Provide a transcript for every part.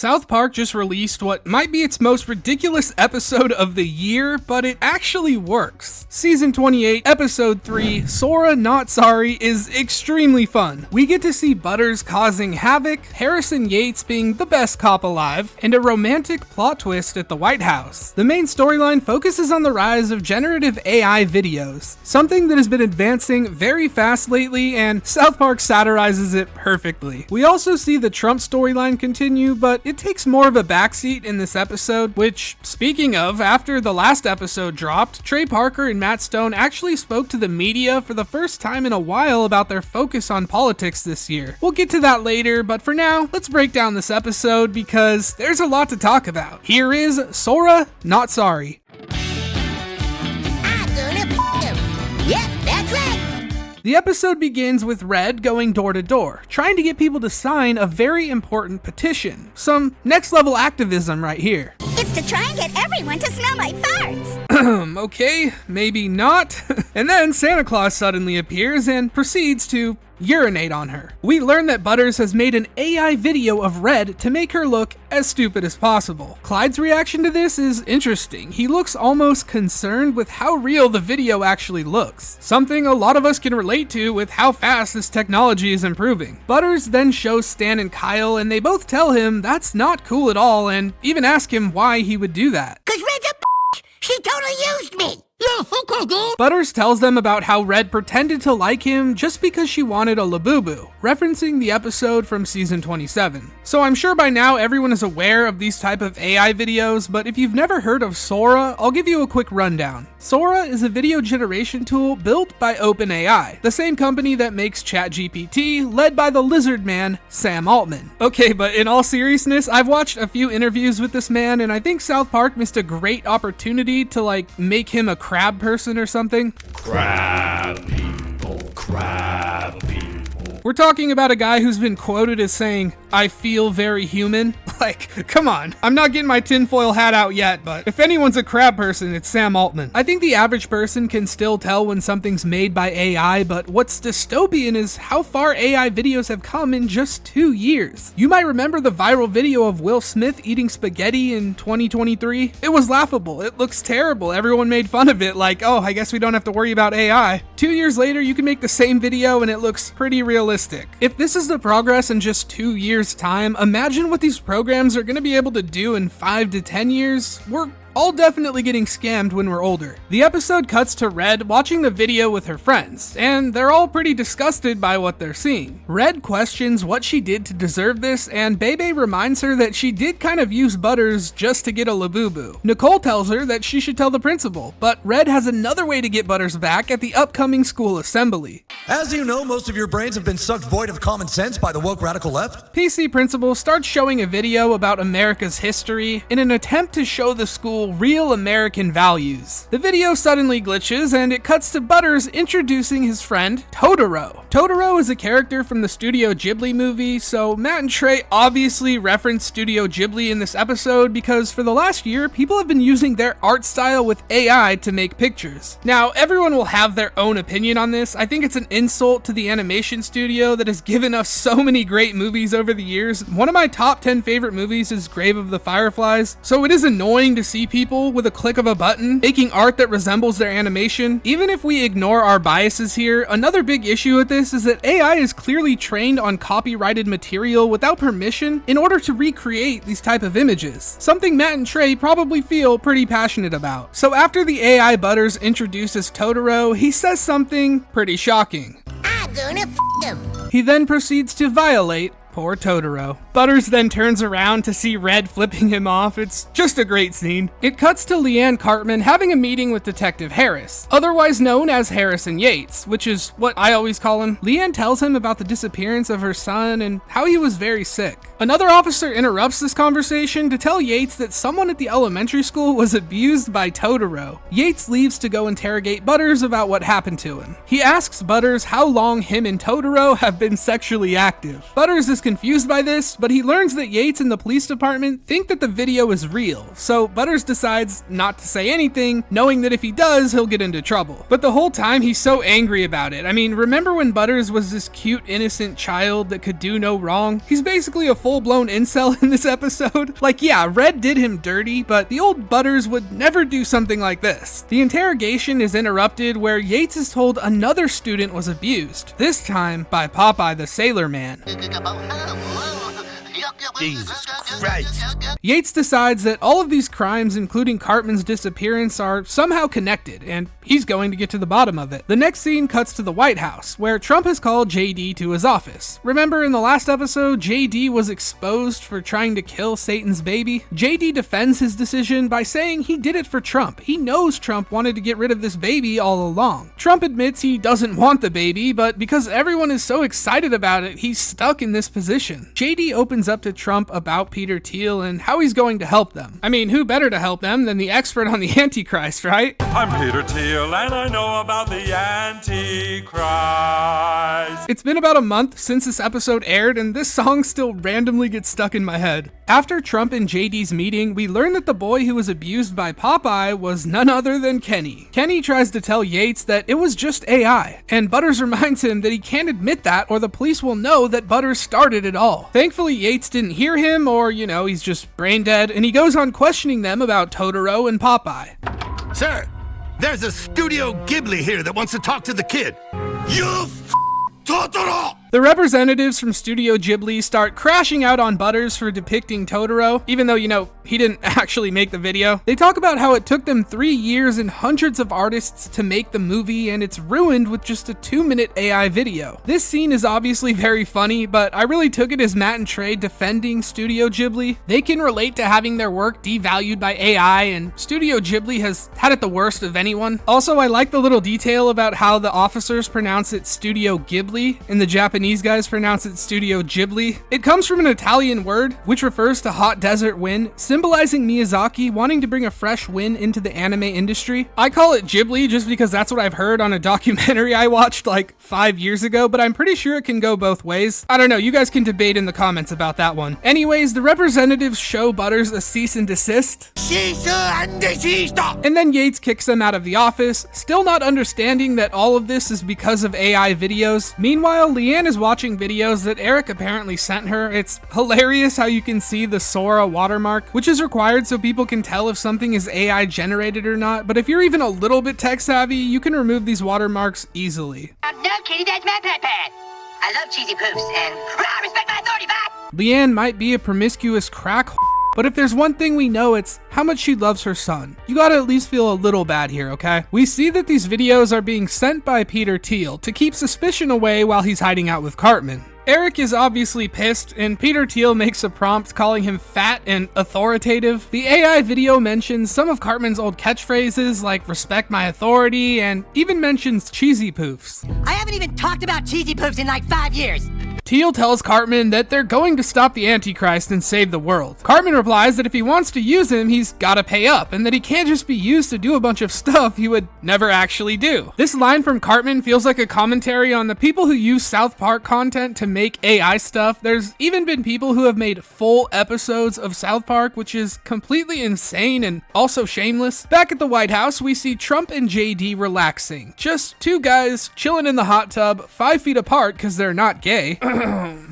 South Park just released what might be its most ridiculous episode of the year, but it actually works. Season 28, Episode 3, Sora Not Sorry, is extremely fun. We get to see Butters causing havoc, Harrison Yates being the best cop alive, and a romantic plot twist at the White House. The main storyline focuses on the rise of generative AI videos, something that has been advancing very fast lately, and South Park satirizes it perfectly. We also see the Trump storyline continue, but it takes more of a backseat in this episode, which, speaking of, after the last episode dropped, Trey Parker and Matt Stone actually spoke to the media for the first time in a while about their focus on politics this year. We'll get to that later, but for now, let's break down this episode because there's a lot to talk about. Here is Sora Not Sorry. I'm gonna him. Yep, that's right. The episode begins with Red going door to door, trying to get people to sign a very important petition. Some next level activism right here. It's to try and get everyone to smell my farts. Okay, maybe not. And then Santa Claus suddenly appears and proceeds to urinate on her. We learn that Butters has made an AI video of Red to make her look as stupid as possible. Clyde's reaction to this is interesting. He looks almost concerned with how real the video actually looks, something a lot of us can relate to with how fast this technology is improving. Butters then shows Stan and Kyle, and they both tell him that's not cool at all and even ask him why he would do that. Cause Red's a she totally used me. Yeah, okay, dude. Butters tells them about how Red pretended to like him just because she wanted a Labubu, referencing the episode from season 27. So I'm sure by now everyone is aware of these type of AI videos, but if you've never heard of Sora, I'll give you a quick rundown. Sora is a video generation tool built by OpenAI, the same company that makes ChatGPT, led by the lizard man, Sam Altman. Okay, but in all seriousness, I've watched a few interviews with this man, and I think South Park missed a great opportunity to make him a crab person or something. Crab people, crab people. We're talking about a guy who's been quoted as saying, "I feel very human." Like, come on. I'm not getting my tinfoil hat out yet, but if anyone's a crab person, it's Sam Altman. I think the average person can still tell when something's made by AI, but what's dystopian is how far AI videos have come in just 2 years. You might remember the viral video of Will Smith eating spaghetti in 2023. It was laughable. It looks terrible. Everyone made fun of it like, oh, I guess we don't have to worry about AI. 2 years later, you can make the same video and it looks pretty realistic. If this is the progress in just 2 years' time, imagine what these programs are going to be able to do in 5 to 10 years. We're all definitely getting scammed when we're older. The episode cuts to Red watching the video with her friends, and they're all pretty disgusted by what they're seeing. Red questions what she did to deserve this, and Bebe reminds her that she did kind of use Butters just to get a Labubu. Nicole tells her that she should tell the principal, but Red has another way to get Butters back at the upcoming school assembly. As you know, most of your brains have been sucked void of common sense by the woke radical left. PC principal starts showing a video about America's history in an attempt to show the school real American values. The video suddenly glitches and it cuts to Butters introducing his friend Totoro. Totoro is a character from the Studio Ghibli movie, so Matt and Trey obviously referenced Studio Ghibli in this episode because for the last year, people have been using their art style with AI to make pictures. Now, everyone will have their own opinion on this. I think it's an insult to the animation studio that has given us so many great movies over the years. One of my top 10 favorite movies is Grave of the Fireflies, so it is annoying to see people with a click of a button making art that resembles their animation. Even if we ignore our biases here, another big issue with this is that AI is clearly trained on copyrighted material without permission in order to recreate these type of images, something Matt and Trey probably feel pretty passionate about. So after the AI Butters introduces Totoro, he says something pretty shocking. I'm gonna him. He then proceeds to violate poor Totoro. Butters then turns around to see Red flipping him off. It's just a great scene. It cuts to Leanne Cartman having a meeting with Detective Harris, otherwise known as Harrison Yates, which is what I always call him. Leanne tells him about the disappearance of her son and how he was very sick. Another officer interrupts this conversation to tell Yates that someone at the elementary school was abused by Totoro. Yates leaves to go interrogate Butters about what happened to him. He asks Butters how long him and Totoro have been sexually active. Butters is confused by this, but he learns that Yates and the police department think that the video is real, so Butters decides not to say anything, knowing that if he does, he'll get into trouble. But the whole time, he's so angry about it. I mean, remember when Butters was this cute, innocent child that could do no wrong? He's basically a full-blown incel in this episode. Like, yeah, Red did him dirty, but the old Butters would never do something like this. The interrogation is interrupted where Yates is told another student was abused, this time by Popeye the Sailor Man. Jesus Christ. Yates decides that all of these crimes, including Cartman's disappearance, are somehow connected, and he's going to get to the bottom of it. The next scene cuts to the White House, where Trump has called JD to his office. Remember in the last episode, JD was exposed for trying to kill Satan's baby? JD defends his decision by saying he did it for Trump. He knows Trump wanted to get rid of this baby all along. Trump admits he doesn't want the baby, but because everyone is so excited about it, he's stuck in this position. JD opens up to Trump about Peter Thiel and how he's going to help them. I mean, who better to help them than the expert on the Antichrist, right? I'm Peter Thiel and I know about the Antichrist. It's been about a month since this episode aired, and this song still randomly gets stuck in my head. After Trump and JD's meeting, we learn that the boy who was abused by Popeye was none other than Kenny. Kenny tries to tell Yates that it was just AI, and Butters reminds him that he can't admit that or the police will know that Butters started it all. Thankfully, Yates didn't hear him, or, he's just brain dead, and he goes on questioning them about Totoro and Popeye. Sir, there's a Studio Ghibli here that wants to talk to the kid. You Totoro! The representatives from Studio Ghibli start crashing out on Butters for depicting Totoro, even though, he didn't actually make the video. They talk about how it took them 3 years and hundreds of artists to make the movie, and it's ruined with just a 2-minute AI video. This scene is obviously very funny, but I really took it as Matt and Trey defending Studio Ghibli. They can relate to having their work devalued by AI, and Studio Ghibli has had it the worst of anyone. Also, I like the little detail about how the officers pronounce it Studio Ghibli, and the Japanese guys pronounce it Studio Ghibli. It comes from an Italian word, which refers to hot desert wind, symbolizing Miyazaki wanting to bring a fresh wind into the anime industry. I call it Ghibli just because that's what I've heard on a documentary I watched like 5 years ago, but I'm pretty sure it can go both ways. I don't know, you guys can debate in the comments about that one. Anyways, the representatives show Butters a cease and desist, and then Yates kicks them out of the office, still not understanding that all of this is because of AI videos. Meanwhile, Leanne is watching videos that Eric apparently sent her. It's hilarious how you can see the Sora watermark, which is required so people can tell if something is AI generated or not, but if you're even a little bit tech savvy, you can remove these watermarks easily. No, Kitty, that's my pet. I love cheesy poofs and respect my authority, Bob! Leanne might be a promiscuous crack but if there's one thing we know, it's how much she loves her son. You gotta at least feel a little bad here, okay? We see that these videos are being sent by Peter Thiel to keep suspicion away while he's hiding out with Cartman. Eric is obviously pissed, and Peter Thiel makes a prompt calling him fat and authoritative. The AI video mentions some of Cartman's old catchphrases like respect my authority, and even mentions cheesy poofs. I haven't even talked about cheesy poofs in like 5 years. Thiel tells Cartman that they're going to stop the Antichrist and save the world. Cartman replies that if he wants to use him, he's gotta pay up, and that he can't just be used to do a bunch of stuff he would never actually do. This line from Cartman feels like a commentary on the people who use South Park content to make AI stuff. There's even been people who have made full episodes of South Park, which is completely insane and also shameless. Back at the White House, we see Trump and JD relaxing. Just two guys chilling in the hot tub, 5 feet apart because they're not gay.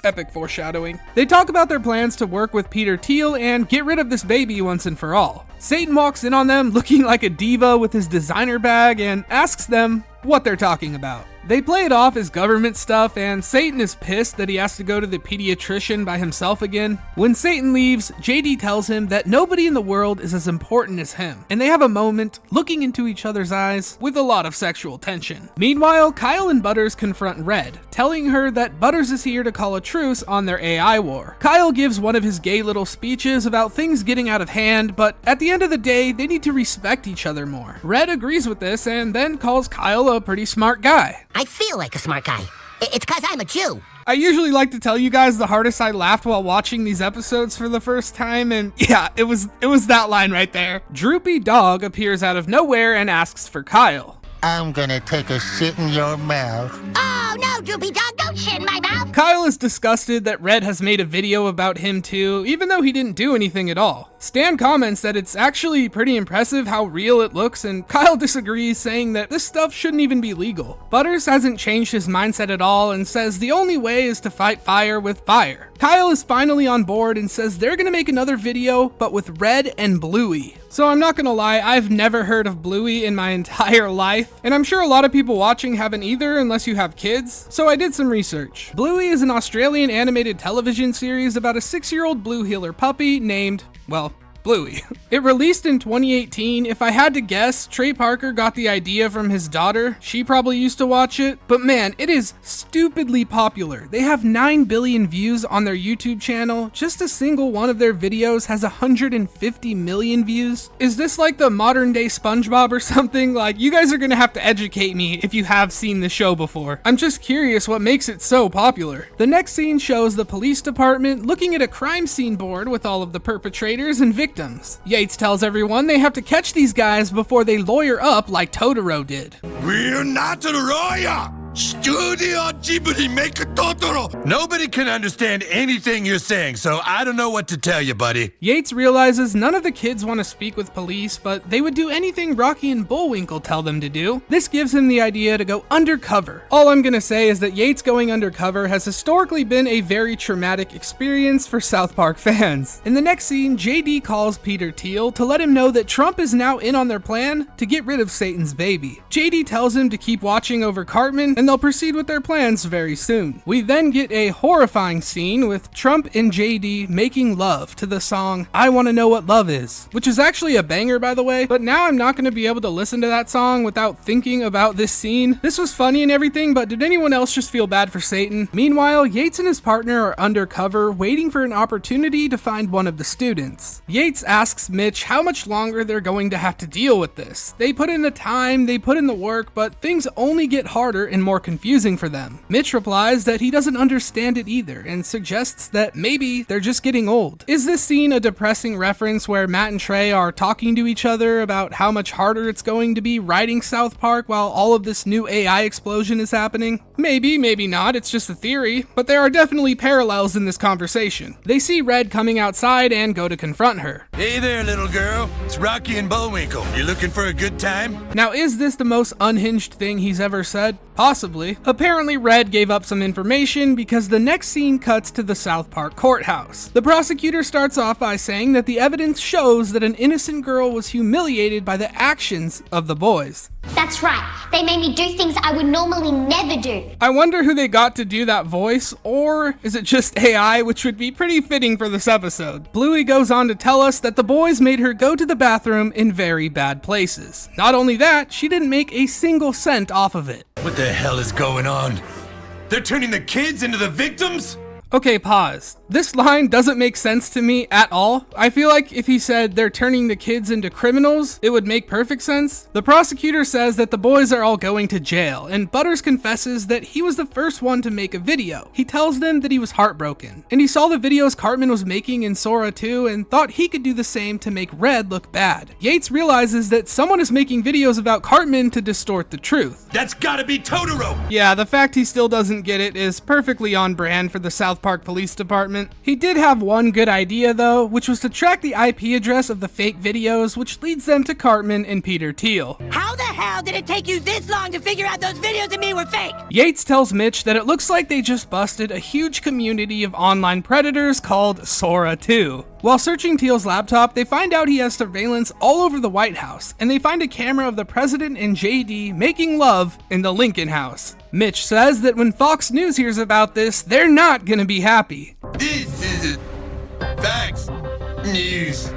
Epic foreshadowing. They talk about their plans to work with Peter Thiel and get rid of this baby once and for all. Satan walks in on them looking like a diva with his designer bag and asks them what they're talking about. They play it off as government stuff, and Satan is pissed that he has to go to the pediatrician by himself again. When Satan leaves, JD tells him that nobody in the world is as important as him, and they have a moment looking into each other's eyes with a lot of sexual tension. Meanwhile, Kyle and Butters confront Red, telling her that Butters is here to call a truce on their AI war. Kyle gives one of his gay little speeches about things getting out of hand, but at the end of the day, they need to respect each other more. Red agrees with this and then calls Kyle a pretty smart guy. I feel like a smart guy. It's because I'm a Jew. I usually like to tell you guys the hardest I laughed while watching these episodes for the first time, and yeah, it was that line right there. Droopy Dog appears out of nowhere and asks for Kyle. I'm gonna take a shit in your mouth. Oh, no, Droopy Dog, don't shit in my mouth. Kyle is disgusted that Red has made a video about him too, even though he didn't do anything at all. Stan comments that it's actually pretty impressive how real it looks, and Kyle disagrees, saying that this stuff shouldn't even be legal. Butters hasn't changed his mindset at all and says the only way is to fight fire with fire. Kyle is finally on board and says they're gonna make another video, but with Red and Bluey. So I'm not gonna lie, I've never heard of Bluey in my entire life, and I'm sure a lot of people watching haven't either unless you have kids, so I did some research. Bluey is an Australian animated television series about a 6-year-old blue heeler puppy named, well, Bluey. It released in 2018. If I had to guess, Trey Parker got the idea from his daughter. She probably used to watch it, but man, it is stupidly popular. They have 9 billion views on their YouTube channel. Just a single one of their videos has 150 million views. Is this like the modern day SpongeBob or something? Like, you guys are gonna have to educate me if you have seen the show before. I'm just curious what makes it so popular. The next scene shows the police department looking at a crime scene board with all of the perpetrators and victims. Yates tells everyone they have to catch these guys before they lawyer up like Totoro did. We're not a lawyer! Studio Ghibli make a Totoro! Nobody can understand anything you're saying, so I don't know what to tell you, buddy. Yates realizes none of the kids want to speak with police, but they would do anything Rocky and Bullwinkle tell them to do. This gives him the idea to go undercover. All I'm gonna say is that Yates going undercover has historically been a very traumatic experience for South Park fans. In the next scene, JD calls Peter Thiel to let him know that Trump is now in on their plan to get rid of Satan's baby. JD tells him to keep watching over Cartman, and they'll proceed with their plans very soon. We then get a horrifying scene with Trump and JD making love to the song I Wanna Know What Love Is, which is actually a banger, by the way, but now I'm not gonna be able to listen to that song without thinking about this scene. This was funny and everything, but did anyone else just feel bad for Satan? Meanwhile, Yates and his partner are undercover, waiting for an opportunity to find one of the students. Yates asks Mitch how much longer they're going to have to deal with this. They put in the time, they put in the work, but things only get harder and more confusing for them. Mitch replies that he doesn't understand it either and suggests that maybe they're just getting old. Is this scene a depressing reference where Matt and Trey are talking to each other about how much harder it's going to be writing South Park while all of this new AI explosion is happening? Maybe, maybe not, it's just a theory, but there are definitely parallels in this conversation. They see Red coming outside and go to confront her. Hey there, little girl. It's Rocky and Bullwinkle. You looking for a good time? Now, is this the most unhinged thing he's ever said? Possibly. Apparently, Red gave up some information because the next scene cuts to the South Park courthouse. The prosecutor starts off by saying that the evidence shows that an innocent girl was humiliated by the actions of the boys. That's right. They made me do things I would normally never do. I wonder who they got to do that voice, or is it just AI, which would be pretty fitting for this episode. Bluey goes on to tell us that the boys made her go to the bathroom in very bad places. Not only that, she didn't make a single cent off of it. What the hell is going on? They're turning the kids into the victims? Okay, pause. This line doesn't make sense to me at all. I feel like if he said they're turning the kids into criminals, it would make perfect sense. The prosecutor says that the boys are all going to jail, and Butters confesses that he was the first one to make a video. He tells them that he was heartbroken, and he saw the videos Cartman was making in Sora 2 and thought he could do the same to make Red look bad. Yates realizes that someone is making videos about Cartman to distort the truth. That's gotta be Totoro! Yeah, the fact he still doesn't get it is perfectly on brand for the South Park Police Department. He did have one good idea though, which was to track the IP address of the fake videos, which leads them to Cartman and Peter Thiel. How the hell did it take you this long to figure out those videos of me were fake? Yates tells Mitch that it looks like they just busted a huge community of online predators called Sora 2. While searching Thiel's laptop, they find out he has surveillance all over the White House, and they find a camera of the president and JD making love in the Lincoln House. Mitch says that when Fox News hears about this, they're not gonna be happy. This is a Fox News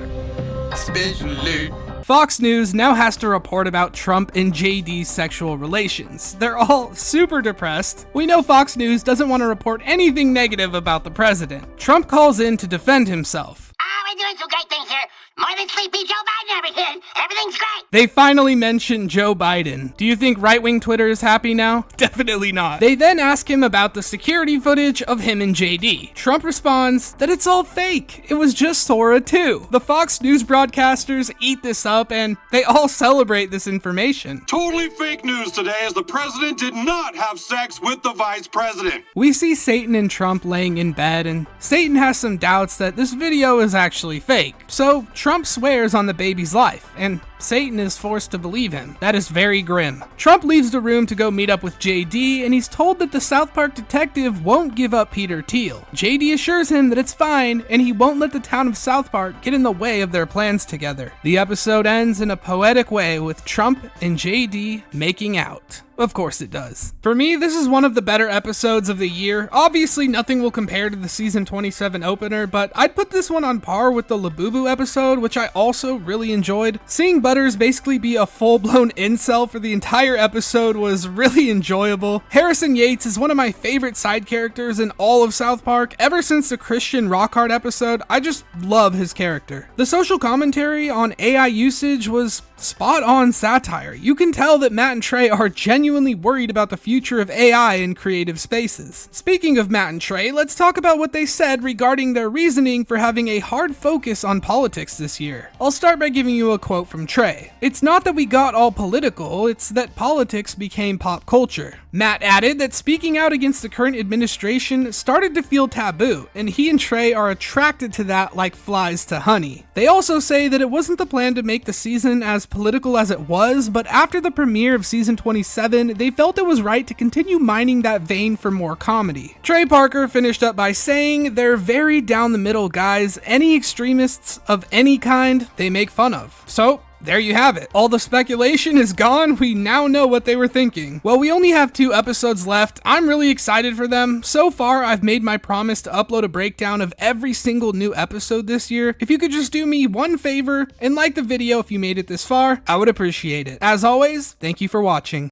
special alert. Fox News now has to report about Trump and JD's sexual relations. They're all super depressed. We know Fox News doesn't want to report anything negative about the president. Trump calls in to defend himself. We're doing some great things here. More than sleepy Joe Biden over here. Everything's great. They finally mentioned Joe Biden. Do you think right-wing Twitter is happy now? Definitely not. They then ask him about the security footage of him and JD. Trump responds that it's all fake. It was just Sora too. The Fox News broadcasters eat this up and they all celebrate this information. Totally fake news today as the president did not have sex with the vice president. We see Satan and Trump laying in bed, and Satan has some doubts that this video is actually fake. So Trump swears on the baby's life, and Satan is forced to believe him. That is very grim. Trump leaves the room to go meet up with JD, and he's told that the South Park detective won't give up Peter Thiel. JD assures him that it's fine, and he won't let the town of South Park get in the way of their plans together. The episode ends in a poetic way with Trump and JD making out. Of course it does. For me, this is one of the better episodes of the year. Obviously, nothing will compare to the season 27 opener, but I'd put this one on par with the Labubu episode, which I also really enjoyed. Seeing Butters basically be a full-blown incel for the entire episode was really enjoyable. Harrison Yates is one of my favorite side characters in all of South Park. Ever since the Christian Rockhard episode, I just love his character. The social commentary on AI usage was spot on satire. You can tell that Matt and Trey are genuinely worried about the future of AI in creative spaces. Speaking of Matt and Trey, let's talk about what they said regarding their reasoning for having a hard focus on politics this year. I'll start by giving you a quote from Trey. "It's not that we got all political, it's that politics became pop culture." Matt added that speaking out against the current administration started to feel taboo, and he and Trey are attracted to that like flies to honey. They also say that it wasn't the plan to make the season as political as it was, but after the premiere of season 27, they felt it was right to continue mining that vein for more comedy. Trey Parker finished up by saying, "They're very down the middle guys. Any extremists of any kind, they make fun of." So, there you have it. All the speculation is gone. We now know what they were thinking. Well, we only have 2 episodes left. I'm really excited for them. So far, I've made my promise to upload a breakdown of every single new episode this year. If you could just do me one favor and like the video if you made it this far, I would appreciate it. As always, thank you for watching.